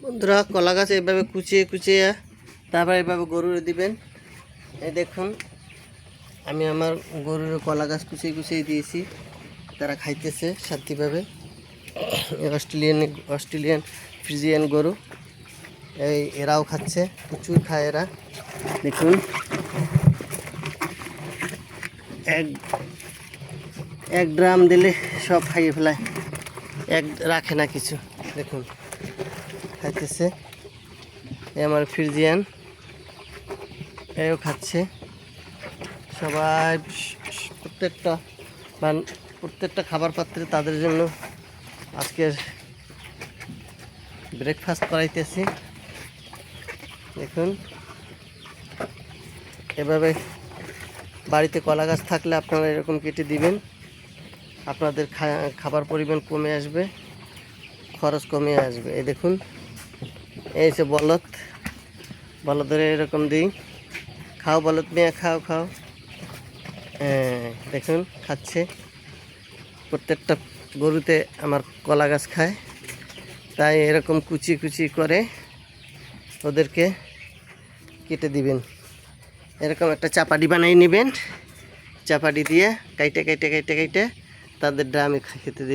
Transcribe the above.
বন্ধুরা, কলা গাছ এইভাবে কুচিয়ে কুচিয়ে তারপর এইভাবে গরুরে দিবেন। এই দেখুন, আমি আমার গরুর কলা গাছ কুচিয়ে কুচিয়ে দিয়েছি, তারা খাইতেছে শান্তিভাবে। অস্ট্রেলিয়ান ফ্রিজিয়ান গরু, এরাও খাচ্ছে, প্রচুর খায় এরা। দেখুন, এক এক ড্রাম দিলে সব খাইয়ে ফেলায়, রাখে না কিছু। দেখুন খাইতেছে। আমার ফ্রিজিয়ান, এও খাচ্ছে। সবাই প্রত্যেকটা খাবার পাত্রে তাদের জন্য আজকের ব্রেকফাস্ট করাইতেছি। দেখুন, এভাবে বাড়িতে কলা গাছ থাকলে আপনারা এরকম কেটে দিবেন, আপনাদের খাবার পরিমাণ কমে আসবে, খরচ কমে আসবে। এই দেখুন, এই যে বলদের এরকম দিই, খাও বলদ মেয়ে, খাও খাও। হ্যাঁ দেখুন খাচ্ছে। প্রত্যেকটা গরুতে আমার কলা গাছ খায়, তাই এরকম কুচি কুচি করে ওদেরকে কেটে দিবেন। এরকম একটা চাপাটি বানিয়ে নেবেন, চাপাটি দিয়ে কাইটে কাইটে কাইটে কাইটে তাদের ড্রামে খেতে দিবেন।